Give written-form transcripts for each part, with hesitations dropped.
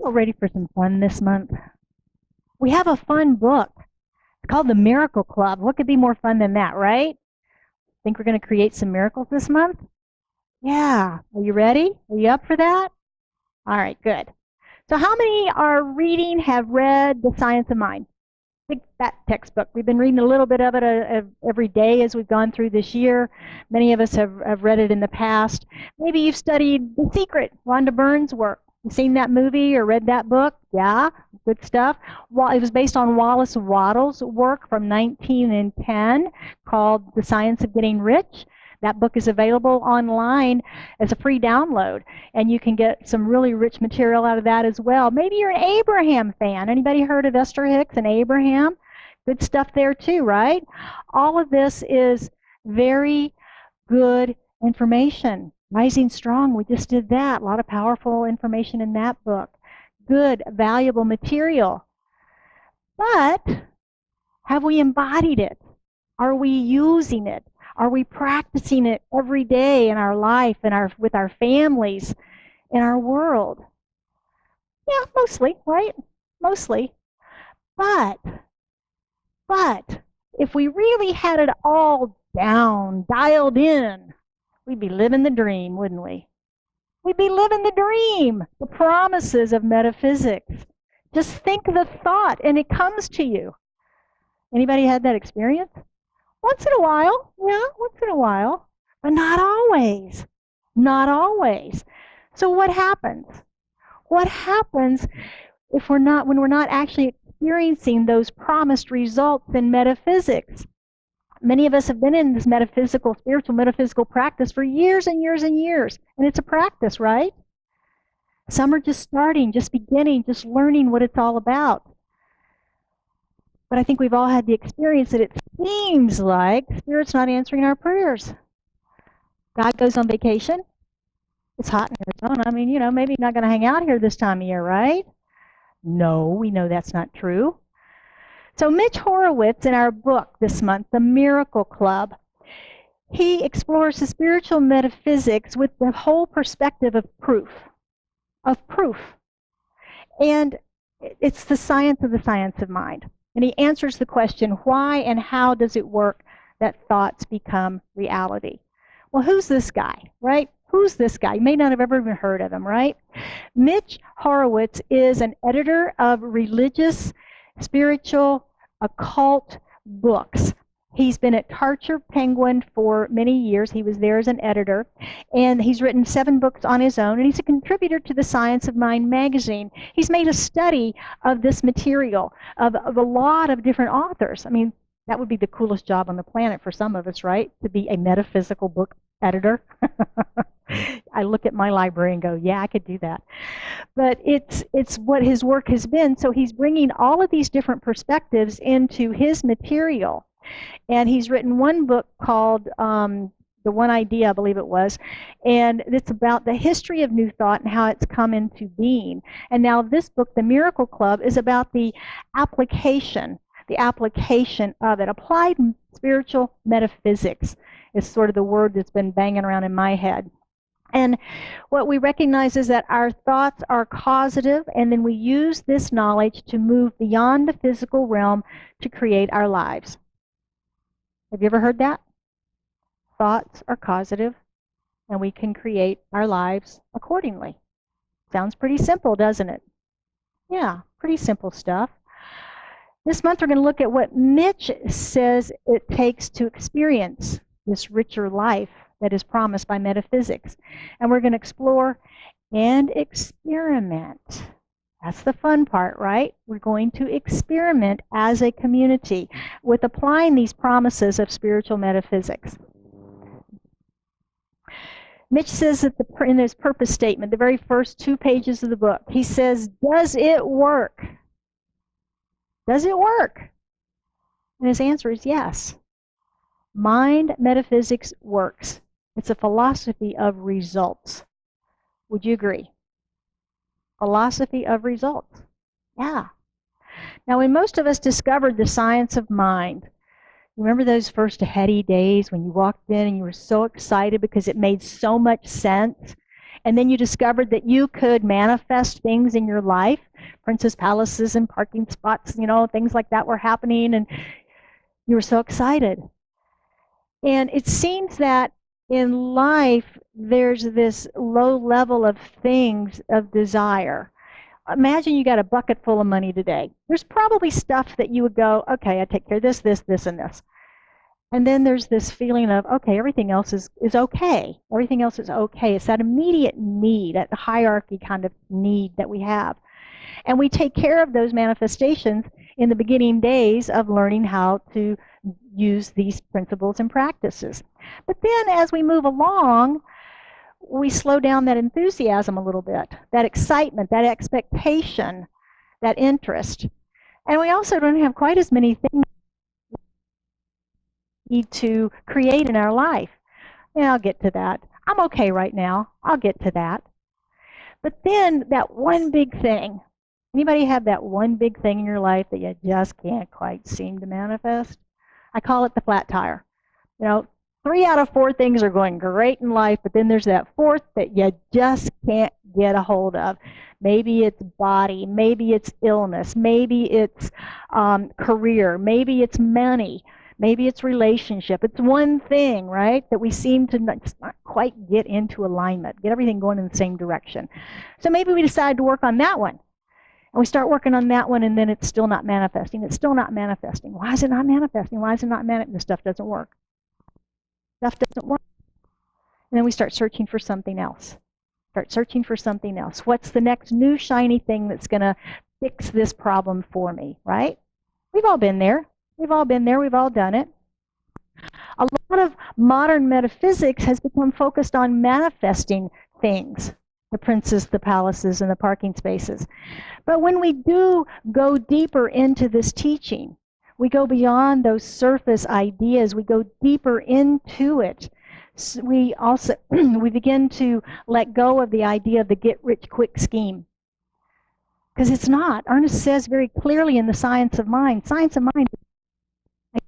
Y'all ready for some fun this month? We have a fun book. It's called The Miracle Club. What could be more fun than that, right? Think we're going to create some miracles this month? Yeah. Are you ready? Are you up for that? All right, good. So how many have read The Science of Mind? Big fat textbook. We've been reading a little bit of it every day as we've gone through this year. Many of us have read it in the past. Maybe you've studied The Secret, Rhonda Byrne's work. You seen that movie or read that book? Yeah, good stuff. Well, it was based on Wallace Wattles' work from 1910 called The Science of Getting Rich. That book is available online as a free download, and you can get some really rich material out of that as well. Maybe you're an Abraham fan. Anybody heard of Esther Hicks and Abraham? Good stuff there too, right? All of this is very good information. Rising Strong, we just did that. A lot of powerful information in that book. Good, valuable material. But have we embodied it? Are we using it? Are we practicing it every day in our life, with our families, in our world? Yeah, mostly, right? Mostly. But if we really had it all down, dialed in, we'd be living the dream, wouldn't we? We'd be living the dream, the promises of metaphysics. Just think the thought, and it comes to you. Anybody had that experience? Once in a while, yeah, once in a while, but not always. Not always. So what happens? What happens if when we're not actually experiencing those promised results in metaphysics? Many of us have been in this spiritual metaphysical practice for years and years and years. And it's a practice, right? Some are just starting, just beginning, just learning what it's all about. But I think we've all had the experience that it seems like Spirit's not answering our prayers. God goes on vacation. It's hot in Arizona. I mean, maybe he's not going to hang out here this time of year, right? No, we know that's not true. So Mitch Horowitz, in our book this month, The Miracle Club, he explores the spiritual metaphysics with the whole perspective of proof. And it's the science of mind. And he answers the question, why and how does it work that thoughts become reality? Well, who's this guy, right? Who's this guy? You may not have ever even heard of him, right? Mitch Horowitz is an editor of religious, spiritual, occult books. He's been at Tarcher Penguin for many years. He was there as an editor. And he's written 7 books on his own. And he's a contributor to the Science of Mind magazine. He's made a study of this material, of a lot of different authors. I mean, that would be the coolest job on the planet for some of us, right? To be a metaphysical book editor. I look at my library and go, yeah, I could do that. But it's what his work has been. So he's bringing all of these different perspectives into his material. And he's written one book called The One Idea, I believe it was. And it's about the history of New Thought and how it's come into being. And now this book, The Miracle Club, is about the application of it. Applied spiritual metaphysics is sort of the word that's been banging around in my head. And what we recognize is that our thoughts are causative, and then we use this knowledge to move beyond the physical realm to create our lives. Have you ever heard that? Thoughts are causative, and we can create our lives accordingly. Sounds pretty simple, doesn't it? Yeah, pretty simple stuff. This month we're going to look at what Mitch says it takes to experience this richer life that is promised by metaphysics. And we're going to explore and experiment. That's the fun part, right? We're going to experiment as a community with applying these promises of spiritual metaphysics. Mitch says that in his purpose statement, the very first 2 pages of the book, he says, does it work? Does it work? And his answer is yes. Mind metaphysics works. It's a philosophy of results. Would you agree? Philosophy of results. Yeah. Now, when most of us discovered the science of mind, remember those first heady days when you walked in and you were so excited because it made so much sense? and then you discovered that you could manifest things in your life, princess palaces and parking spots, things like that were happening, and you were so excited. And it seems that in life, there's this low level of things of desire. Imagine you got a bucket full of money today. There's probably stuff that you would go, okay, I take care of this, this, this, and this. And then there's this feeling of, okay, everything else is okay. Everything else is okay. It's that immediate need, that hierarchy kind of need that we have. And we take care of those manifestations in the beginning days of learning how to use these principles and practices. But then as we move along, we slow down that enthusiasm a little bit, that excitement, that expectation, that interest. And we also don't have quite as many things we need to create in our life. Yeah, I'll get to that. I'm okay right now. I'll get to that. But then that one big thing, anybody have that one big thing in your life that you just can't quite seem to manifest? I call it the flat tire. 3 out of 4 things are going great in life, but then there's that fourth that you just can't get a hold of. Maybe it's body, maybe it's illness, maybe it's career, maybe it's money, maybe it's relationship. It's one thing, right, that we seem to not quite get into alignment, get everything going in the same direction. So maybe we decide to work on that one. And we start working on that one, and then it's still not manifesting. It's still not manifesting. Why is it not manifesting? Why is it not manifesting? This stuff doesn't work. Stuff doesn't work. And then we start searching for something else. Start searching for something else. What's the next new shiny thing that's going to fix this problem for me, right? We've all been there. We've all been there. We've all done it. A lot of modern metaphysics has become focused on manifesting things, the princes, the palaces, and the parking spaces. But when we do go deeper into this teaching, we go beyond those surface ideas, we go deeper into it. So we begin to let go of the idea of the get-rich-quick scheme. Because it's not. Ernest says very clearly in the Science of Mind is a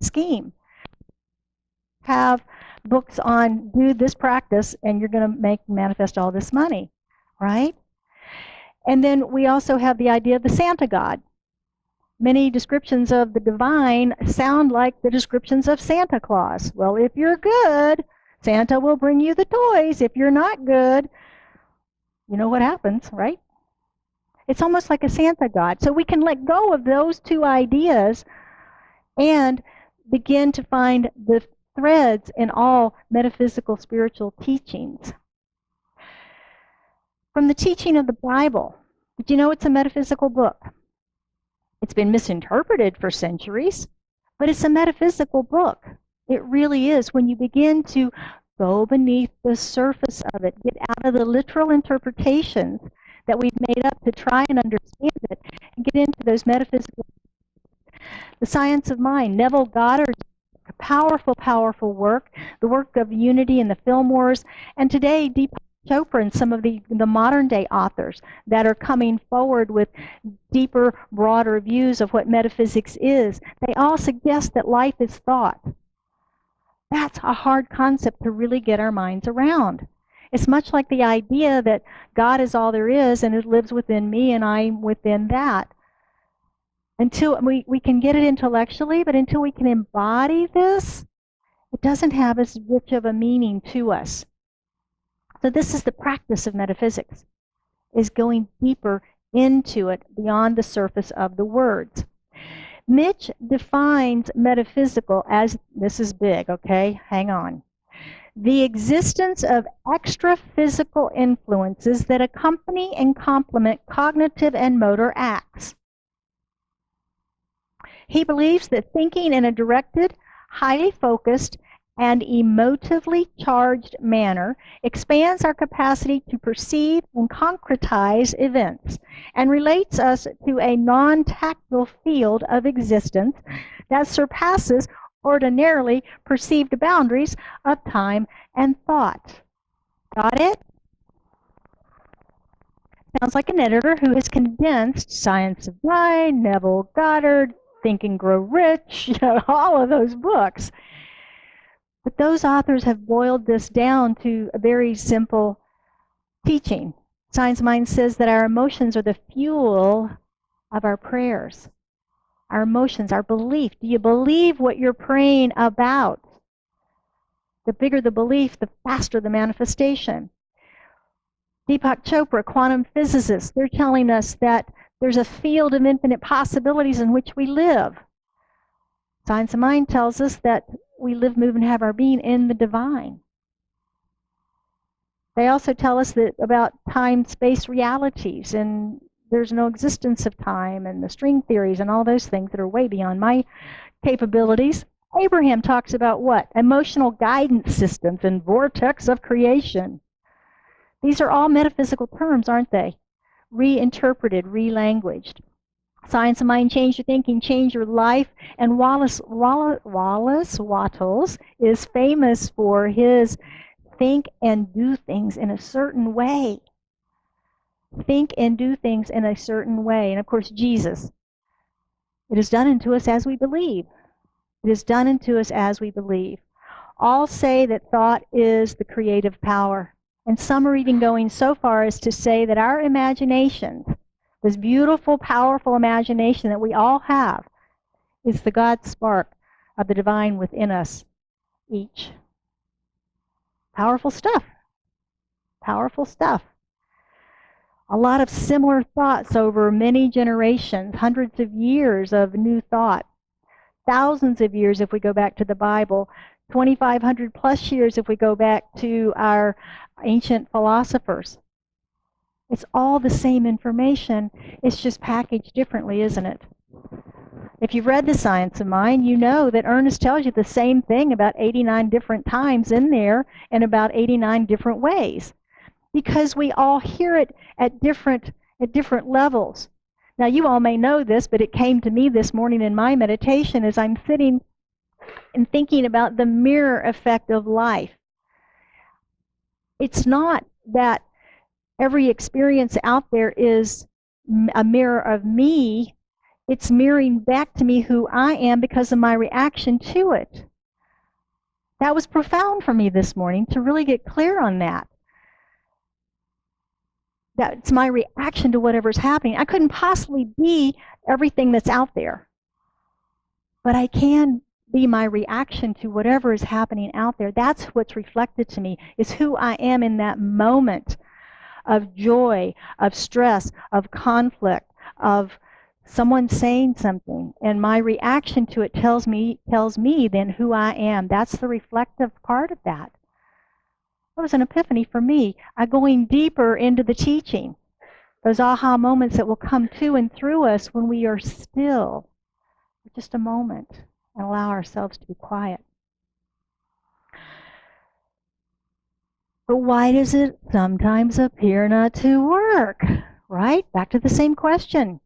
scheme. Have books on do this practice and you're going to manifest all this money, right? And then we also have the idea of the Santa God. Many descriptions of the divine sound like the descriptions of Santa Claus. Well, if you're good, Santa will bring you the toys. If you're not good, you know what happens, right? It's almost like a Santa God. So we can let go of those two ideas and begin to find the threads in all metaphysical spiritual teachings. From the teaching of the Bible, did you know it's a metaphysical book? It's been misinterpreted for centuries, but it's a metaphysical book. It really is. When you begin to go beneath the surface of it, get out of the literal interpretations that we've made up to try and understand it, and get into those metaphysical. The Science of Mind, Neville Goddard's powerful, powerful work, the work of Unity and the Fillmores, and today Deepak Chopra and some of the modern day authors that are coming forward with deeper, broader views of what metaphysics is. They all suggest that life is thought. That's a hard concept to really get our minds around. It's much like the idea that God is all there is and it lives within me and I'm within that. Until we can get it intellectually, but until we can embody this, it doesn't have as rich of a meaning to us. So this is the practice of metaphysics, is going deeper into it beyond the surface of the words. Mitch defines metaphysical as, this is big, okay, hang on, the existence of extra-physical influences that accompany and complement cognitive and motor acts. He believes that thinking in a directed, highly focused, and emotively charged manner expands our capacity to perceive and concretize events and relates us to a non-tactile field of existence that surpasses ordinarily perceived boundaries of time and thought. Got it? Sounds like an editor who has condensed Science of Mind, Neville Goddard, Think and Grow Rich, all of those books. But those authors have boiled this down to a very simple teaching. Science of Mind says that our emotions are the fuel of our prayers. Our emotions, our belief. Do you believe what you're praying about? The bigger the belief, the faster the manifestation. Deepak Chopra, quantum physicist, they're telling us that there's a field of infinite possibilities in which we live. Science of Mind tells us that we live, move, and have our being in the divine. They also tell us that about time-space realities, and there's no existence of time, and the string theories and all those things that are way beyond my capabilities. Abraham talks about what? Emotional guidance systems and vortex of creation. These are all metaphysical terms, aren't they? Reinterpreted, relanguaged. Science of Mind, change your thinking, change your life. And Wallace Wattles is famous for his think and do things in a certain way. Think and do things in a certain way. And of course, Jesus. It is done unto us as we believe. It is done unto us as we believe. All say that thought is the creative power. And some are even going so far as to say that our imagination, this beautiful, powerful imagination that we all have, is the God spark of the divine within us each. Powerful stuff. Powerful stuff. A lot of similar thoughts over many generations, hundreds of years of new thought, thousands of years if we go back to the Bible, 2,500 plus years if we go back to our ancient philosophers. It's all the same information. It's just packaged differently, isn't it? If you've read The Science of Mind, you know that Ernest tells you the same thing about 89 different times in there and about 89 different ways. Because we all hear it at different levels. Now, you all may know this, but it came to me this morning in my meditation as I'm sitting and thinking about the mirror effect of life. It's not that every experience out there is a mirror of me. It's mirroring back to me who I am because of my reaction to it. That was profound for me this morning to really get clear on that. That's my reaction to whatever's happening. I couldn't possibly be everything that's out there. But I can be my reaction to whatever is happening out there. That's what's reflected to me, is who I am in that moment of joy, of stress, of conflict, of someone saying something. And my reaction to it tells me then who I am. That's the reflective part of that. It was an epiphany for me, going deeper into the teaching. Those aha moments that will come to and through us when we are still for just a moment and allow ourselves to be quiet. But why does it sometimes appear not to work? Right? Back to the same question.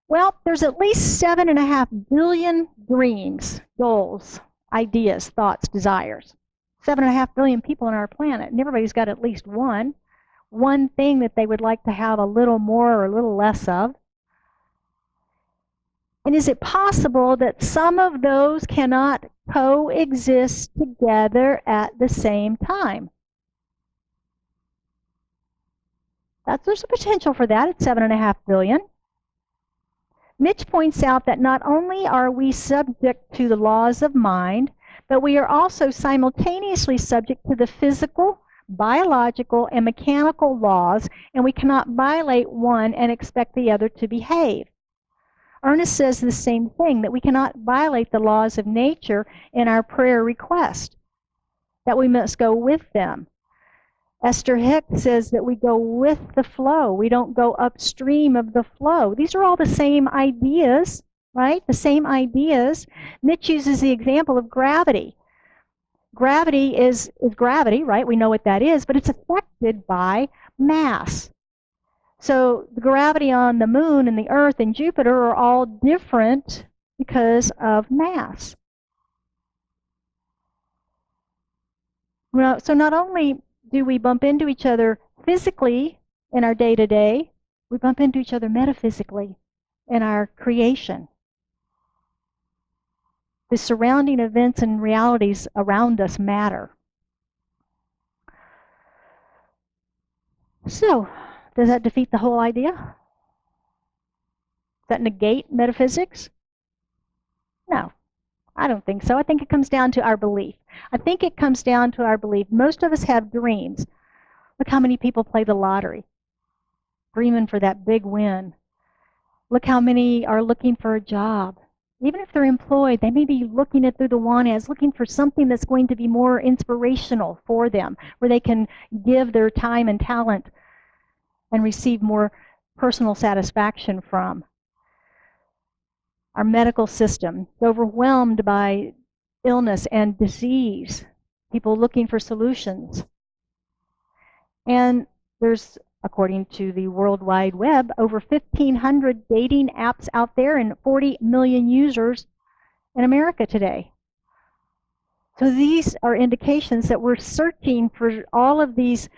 Well, there's at least 7.5 billion dreams, goals, ideas, thoughts, desires. 7.5 billion people on our planet, and everybody's got at least one thing that they would like to have a little more or a little less of. And is it possible that some of those cannot coexist together at the same time? There's a potential for that at 7.5 billion. Mitch points out that not only are we subject to the laws of mind, but we are also simultaneously subject to the physical, biological, and mechanical laws, and we cannot violate one and expect the other to behave. Ernest says the same thing, that we cannot violate the laws of nature in our prayer request, that we must go with them. Esther Hicks says that we go with the flow. We don't go upstream of the flow. These are all the same ideas, right? The same ideas. Mitch uses the example of gravity. Gravity is gravity, right? We know what that is, but it's affected by mass. So the gravity on the moon and the earth and Jupiter are all different because of mass. So not only do we bump into each other physically in our day-to-day, we bump into each other metaphysically in our creation. The surrounding events and realities around us matter. So, does that defeat the whole idea? Does that negate metaphysics? No, I don't think so. I think it comes down to our belief. I think it comes down to our belief. Most of us have dreams. Look how many people play the lottery, dreaming for that big win. Look how many are looking for a job. Even if they're employed, they may be looking it through the want ads, looking for something that's going to be more inspirational for them, where they can give their time and talent and receive more personal satisfaction from. Our medical system is overwhelmed by illness and disease, people looking for solutions. And there's, according to the World Wide Web, over 1,500 dating apps out there and 40 million users in America today. So these are indications that we're searching for all of these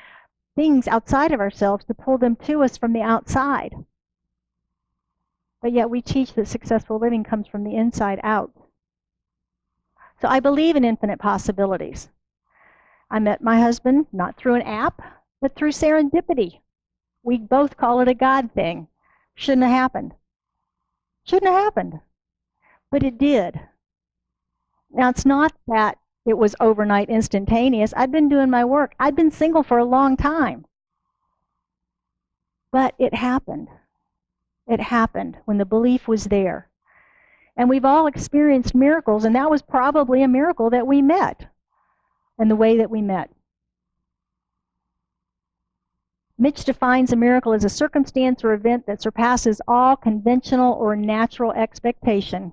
things outside of ourselves to pull them to us from the outside. But yet we teach that successful living comes from the inside out. So I believe in infinite possibilities. I met my husband not through an app, but through serendipity. We both call it a God thing. Shouldn't have happened. Shouldn't have happened. But it did. Now, it's not that it was overnight instantaneous. I'd been doing my work. I'd been single for a long time. But it happened. It happened when the belief was there. And we've all experienced miracles, and that was probably a miracle that we met and the way that we met. Mitch defines a miracle as a circumstance or event that surpasses all conventional or natural expectation.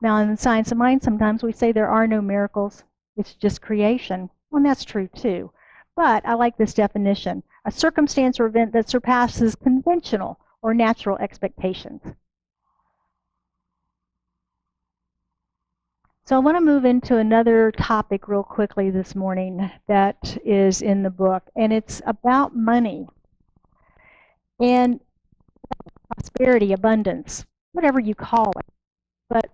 Now, in the science of mind, sometimes we say there are no miracles. It's just creation. Well, and that's true, too. But I like this definition. A circumstance or event that surpasses conventional or natural expectations. So I want to move into another topic real quickly this morning that is in the book, and it's about money and prosperity, abundance, whatever you call it. But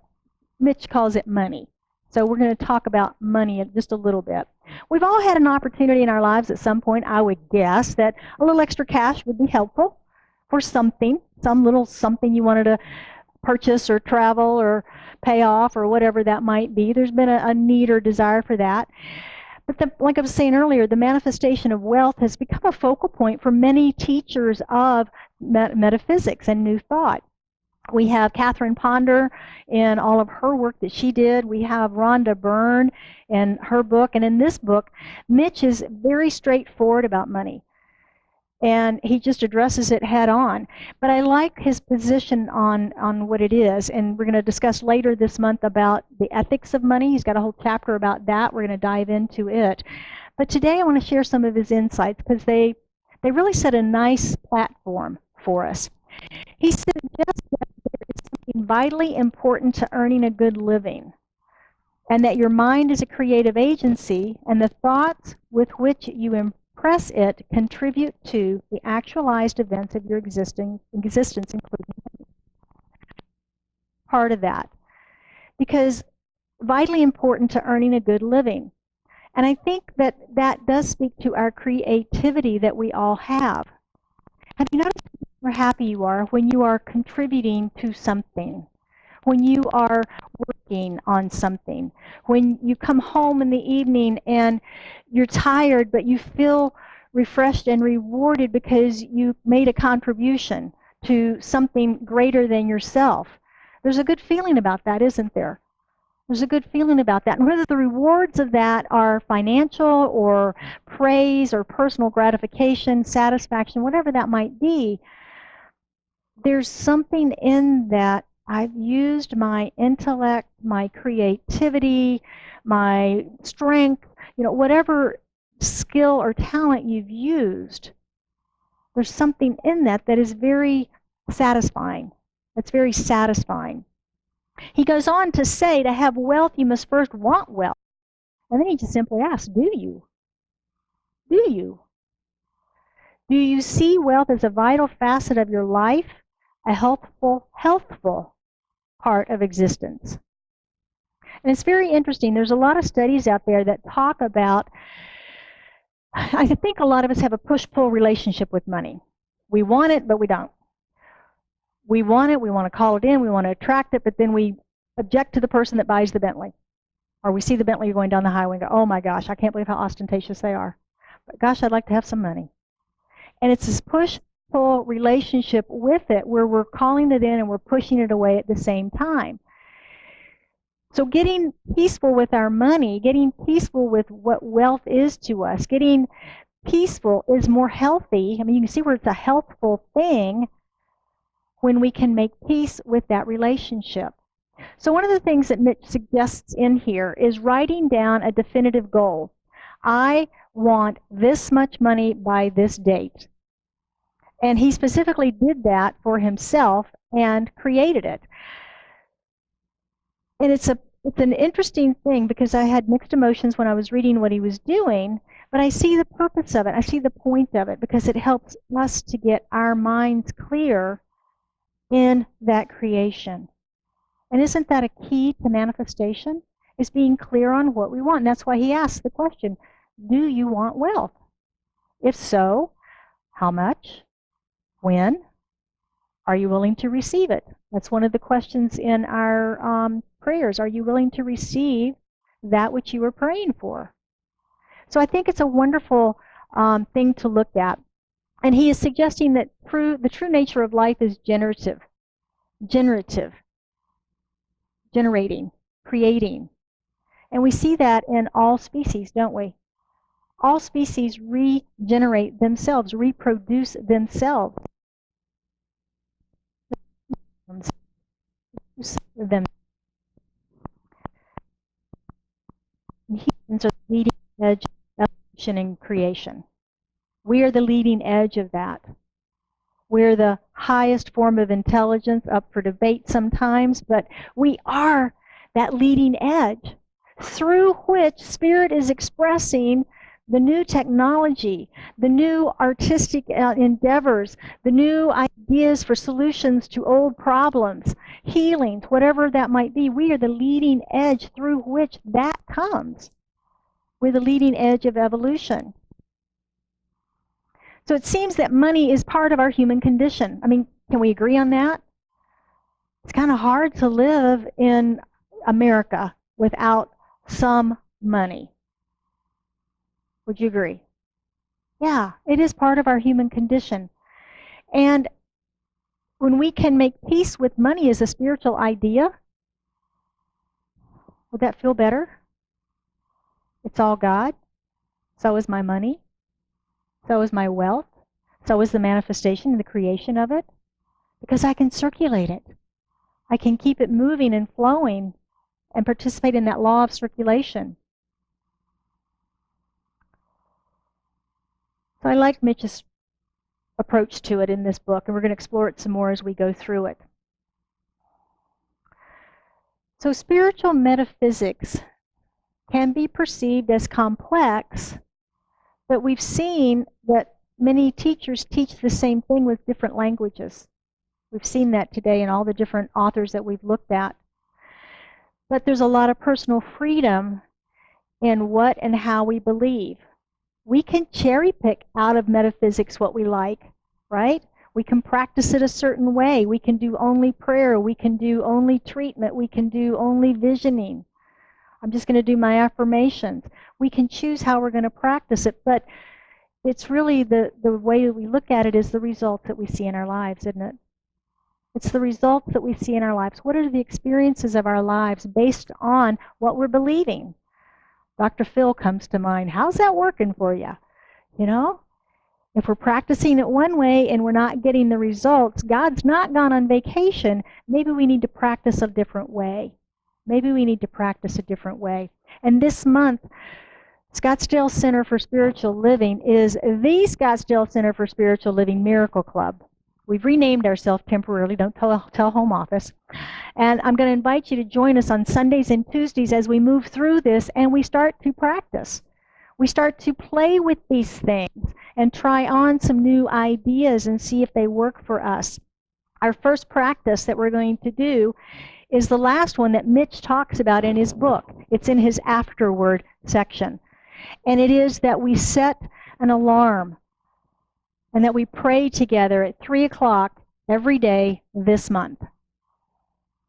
Mitch calls it money. So we're going to talk about money just a little bit. We've all had an opportunity in our lives at some point, I would guess, that a little extra cash would be helpful for something, some little something you wanted to purchase or travel or pay off or whatever that might be. There's been a need or desire for that. But like I was saying earlier, the manifestation of wealth has become a focal point for many teachers of metaphysics and new thought. We have Catherine Ponder in all of her work that she did. We have Rhonda Byrne in her book. And in this book, Mitch is very straightforward about money. And he just addresses it head on. But I like his position on what it is. And we're going to discuss later this month about the ethics of money. He's got a whole chapter about that. We're going to dive into it. But today I want to share some of his insights because they really set a nice platform for us. He suggests that there is something vitally important to earning a good living, and that your mind is a creative agency, and the thoughts with which you impress it contribute to the actualized events of your existence, including part of that. Because vitally important to earning a good living. And I think that that does speak to our creativity that we all have. Have you noticed how happy you are when you are contributing to something, when you are working on something, when you come home in the evening and you're tired but you feel refreshed and rewarded because you made a contribution to something greater than yourself? There's a good feeling about that, isn't there? There's a good feeling about that. And whether the rewards of that are financial or praise or personal gratification, satisfaction, whatever that might be, there's something in that. I've used my intellect, my creativity, my strength, whatever skill or talent you've used, there's something in that that is very satisfying. It's very satisfying. He goes on to say, to have wealth, you must first want wealth. And then he just simply asks, do you? Do you? Do you see wealth as a vital facet of your life, a healthful part of existence? And it's very interesting. There's a lot of studies out there that talk about I think a lot of us have a push-pull relationship with money. We want it, but we don't. We want it, we want to call it in, we want to attract it, but then we object to the person that buys the Bentley. Or we see the Bentley going down the highway and go, oh my gosh, I can't believe how ostentatious they are. But gosh, I'd like to have some money. And it's this push-pull relationship with it where we're calling it in and we're pushing it away at the same time. So getting peaceful with our money, getting peaceful with what wealth is to us, getting peaceful is more healthy. I mean, you can see where it's a healthful thing when we can make peace with that relationship. So one of the things that Mitch suggests in here is writing down a definitive goal. I want this much money by this date. And he specifically did that for himself and created it. And it's an interesting thing because I had mixed emotions when I was reading what he was doing, but I see the purpose of it. I see the point of it because it helps us to get our minds clear in that creation. And isn't that a key to manifestation? Is being clear on what we want. And that's why he asked the question, do you want wealth? If so, how much? When? Are you willing to receive it? That's one of the questions in our prayers. Are you willing to receive that which you were praying for? So I think it's a wonderful thing to look at. And he is suggesting that the true nature of life is generative, generating, creating. And we see that in all species, don't we? All species regenerate themselves, reproduce themselves. Humans are the leading edge of evolution and creation. We are the leading edge of that. We're the highest form of intelligence, up for debate sometimes, but we are that leading edge through which spirit is expressing the new technology, the new artistic endeavors, the new ideas for solutions to old problems, healings, whatever that might be. We are the leading edge through which that comes. We're the leading edge of evolution. So it seems that money is part of our human condition. I mean, can we agree on that? It's kind of hard to live in America without some money. Would you agree? Yeah, it is part of our human condition. And when we can make peace with money as a spiritual idea, would that feel better? It's all God. So is my money. So is my wealth. So is the manifestation and the creation of it. Because I can circulate it. I can keep it moving and flowing and participate in that law of circulation. So I like Mitch's approach to it in this book, and we're going to explore it some more as we go through it. So spiritual metaphysics can be perceived as complex, but we've seen that many teachers teach the same thing with different languages. We've seen that today in all the different authors that we've looked at. But there's a lot of personal freedom in what and how we believe. We can cherry pick out of metaphysics what we like, right? We can practice it a certain way. We can do only prayer. We can do only treatment. We can do only visioning. I'm just going to do my affirmations. We can choose how we're going to practice it, but it's really the way that we look at it is the results that we see in our lives, isn't it? It's the results that we see in our lives. What are the experiences of our lives based on what we're believing? Dr. Phil comes to mind. How's that working for you? You know, if we're practicing it one way and we're not getting the results, God's not gone on vacation. Maybe we need to practice a different way. Maybe we need to practice a different way. And this month, Scottsdale Center for Spiritual Living is the Scottsdale Center for Spiritual Living Miracle Club. We've renamed ourselves temporarily. Don't tell home office. And I'm going to invite you to join us on Sundays and Tuesdays as we move through this and we start to practice. We start to play with these things and try on some new ideas and see if they work for us. Our first practice that we're going to do is the last one that Mitch talks about in his book. It's in his afterword section. And it is that we set an alarm, and that we pray together at 3 o'clock every day this month.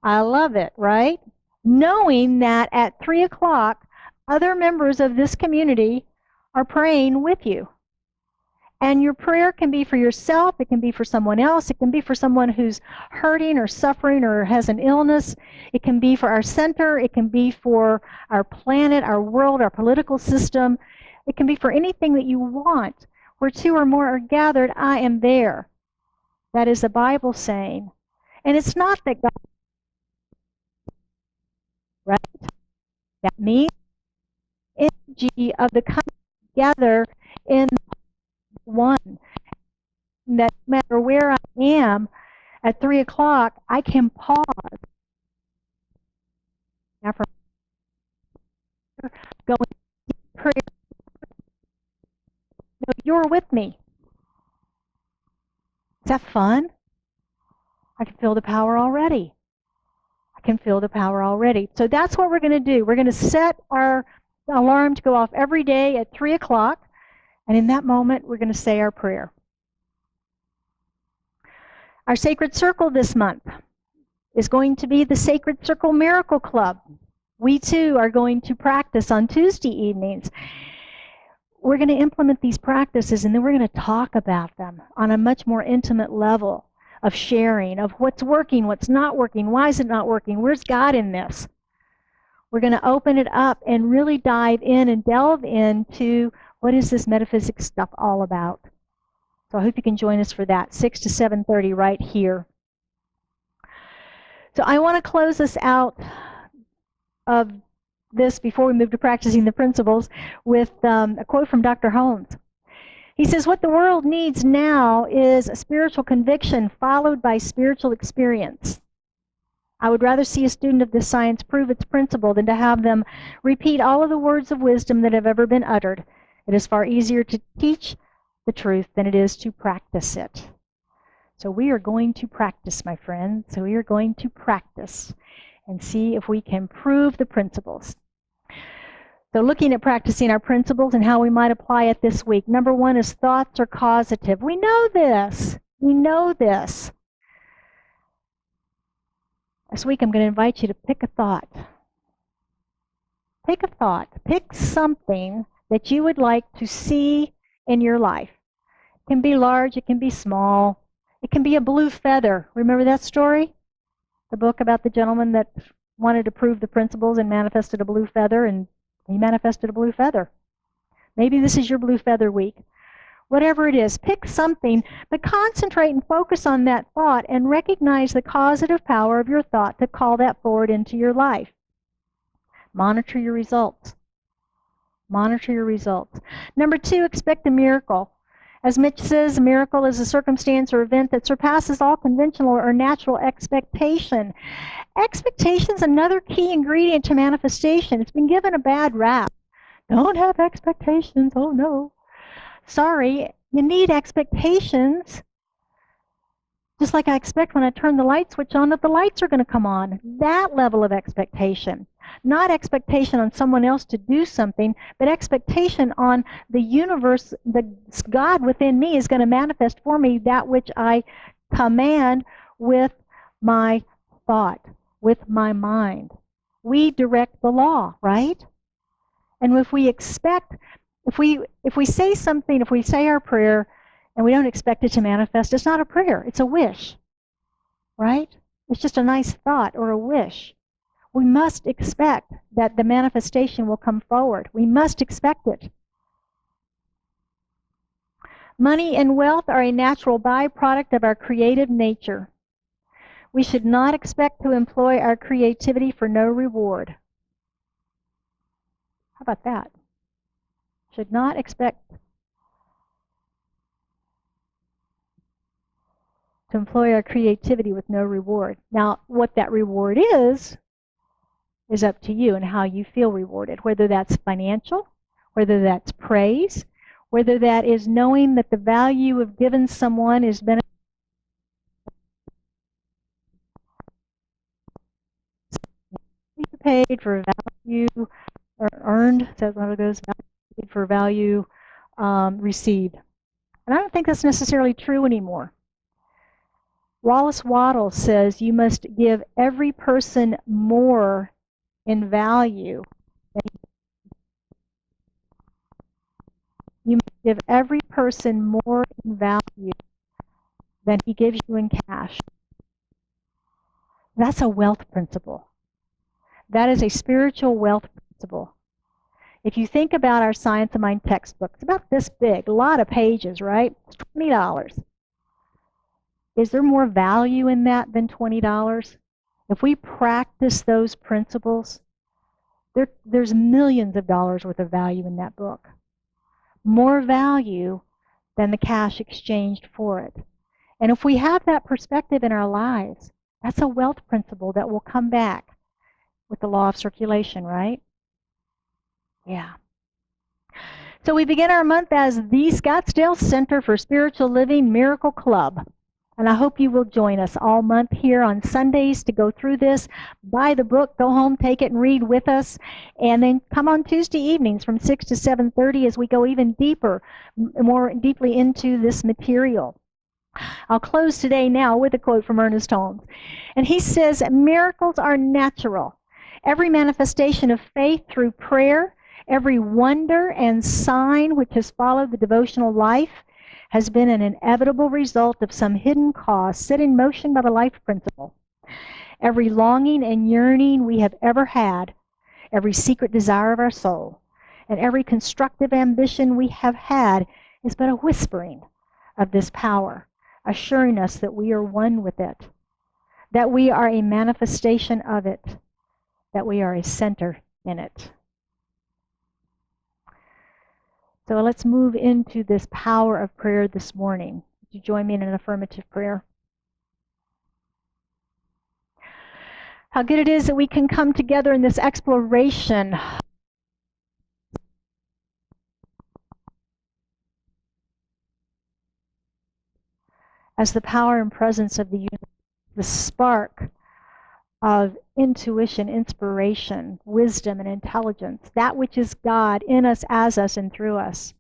I love it, right? Knowing that at 3 o'clock, other members of this community are praying with you. And your prayer can be for yourself, it can be for someone else, it can be for someone who's hurting or suffering or has an illness, it can be for our center, it can be for our planet, our world, our political system, it can be for anything that you want. Where two or more are gathered, I am there. That is the Bible saying. And it's not that God, right? That means energy of the coming together in one. That no matter where I am at 3 o'clock, I can pause. Now from going prayer, no, you're with me. Is that fun? I can feel the power already. I can feel the power already. So that's what we're going to do. We're going to set our alarm to go off every day at 3 o'clock. And in that moment, we're going to say our prayer. Our sacred circle this month is going to be the Sacred Circle Miracle Club. We too are going to practice on Tuesday evenings. We're going to implement these practices and then we're going to talk about them on a much more intimate level of sharing, of what's working, what's not working, why is it not working, where's God in this? We're going to open it up and really dive in and delve into what is this metaphysics stuff all about. So I hope you can join us for that, 6 to 7:30 right here. So I want to close us out of this before we move to practicing the principles with a quote from Dr. Holmes. He says, what the world needs now is a spiritual conviction followed by spiritual experience. I would rather see a student of this science prove its principle than to have them repeat all of the words of wisdom that have ever been uttered. It is far easier to teach the truth than it is to practice it. So we are going to practice, my friends. So we are going to practice and see if we can prove the principles. So looking at practicing our principles and how we might apply it this week. Number one is thoughts are causative. We know this. We know this. This week I'm going to invite you to pick a thought. Pick a thought. Pick something that you would like to see in your life. It can be large, it can be small. It can be a blue feather. Remember that story? The book about the gentleman that wanted to prove the principles and manifested a blue feather, and he manifested a blue feather. Maybe this is your blue feather week. Whatever it is, pick something, but concentrate and focus on that thought and recognize the causative power of your thought to call that forward into your life. Monitor your results. Monitor your results. Number two, expect a miracle. As Mitch says, a miracle is a circumstance or event that surpasses all conventional or natural expectation. Expectation is another key ingredient to manifestation. It's been given a bad rap. Don't have expectations. Oh, no. Sorry, you need expectations. Just like I expect when I turn the light switch on that the lights are going to come on. That level of expectation. Not expectation on someone else to do something, but expectation on the universe, the God within me is going to manifest for me that which I command with my thought, with my mind. We direct the law, right? And if we expect, if we say something, if we say our prayer and we don't expect it to manifest, it's not a prayer, it's a wish, right? It's just a nice thought or a wish. We must expect that the manifestation will come forward. We must expect it. Money and wealth are a natural byproduct of our creative nature. We should not expect to employ our creativity for no reward. How about that? Should not expect to employ our creativity with no reward. Now, what that reward is up to you and how you feel rewarded, whether that's financial, whether that's praise, whether that is knowing that the value of giving someone is beneficial. Paid for value or earned, is that what it goes? Paid for value received. And I don't think that's necessarily true anymore. Wallace Waddell says you must give every person more in value. You must give every person more in value than he gives you in cash. That's a wealth principle. That is a spiritual wealth principle. If you think about our Science of Mind textbook, it's about this big, a lot of pages, right? It's $20. Is there more value in that than $20? If we practice those principles, there's millions of dollars worth of value in that book. More value than the cash exchanged for it. And if we have that perspective in our lives, that's a wealth principle that will come back with the law of circulation, right? Yeah. So we begin our month as the Scottsdale Center for Spiritual Living Miracle Club. And I hope you will join us all month here on Sundays to go through this. Buy the book, go home, take it, and read with us. And then come on Tuesday evenings from 6 to 7:30 as we go even deeper, more deeply into this material. I'll close today now with a quote from Ernest Holmes. And he says, miracles are natural. Every manifestation of faith through prayer, every wonder and sign which has followed the devotional life has been an inevitable result of some hidden cause set in motion by the life principle. Every longing and yearning we have ever had, every secret desire of our soul, and every constructive ambition we have had is but a whispering of this power, assuring us that we are one with it, that we are a manifestation of it, that we are a center in it. So let's move into this power of prayer this morning. Would you join me in an affirmative prayer? How good it is that we can come together in this exploration as the power and presence of the universe, the spark of intuition, inspiration, wisdom, and intelligence, that which is God in us, as us, and through us.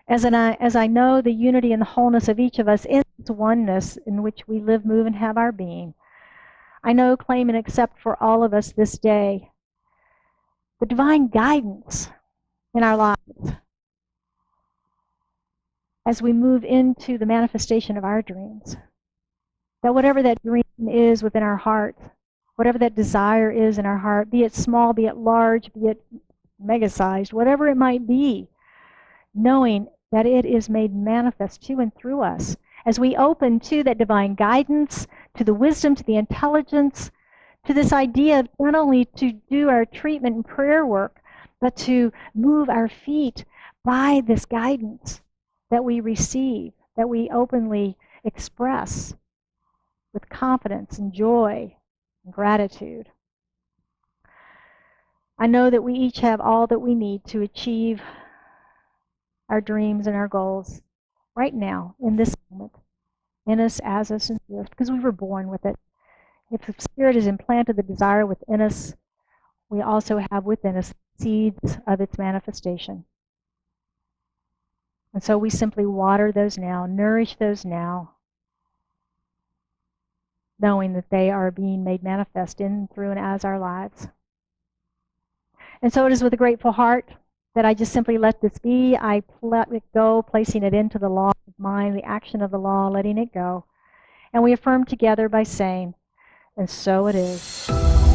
As I know the unity and the wholeness of each of us in this oneness in which we live, move, and have our being, I know, claim, and accept for all of us this day the divine guidance in our lives as we move into the manifestation of our dreams. That whatever that dream is within our heart, whatever that desire is in our heart, be it small, be it large, be it mega-sized, whatever it might be, knowing that it is made manifest to and through us as we open to that divine guidance, to the wisdom, to the intelligence, to this idea of not only to do our treatment and prayer work, but to move our feet by this guidance that we receive, that we openly express with confidence and joy and gratitude. I know that we each have all that we need to achieve our dreams and our goals right now, in this moment, in us, as us, and through us, because we were born with it. If the Spirit has implanted the desire within us, we also have within us seeds of its manifestation. And so we simply water those now, nourish those now, knowing that they are being made manifest in, through, and as our lives. And so it is with a grateful heart that I just simply let this be. I let it go, placing it into the law of mind, the action of the law, letting it go. And we affirm together by saying, and so it is.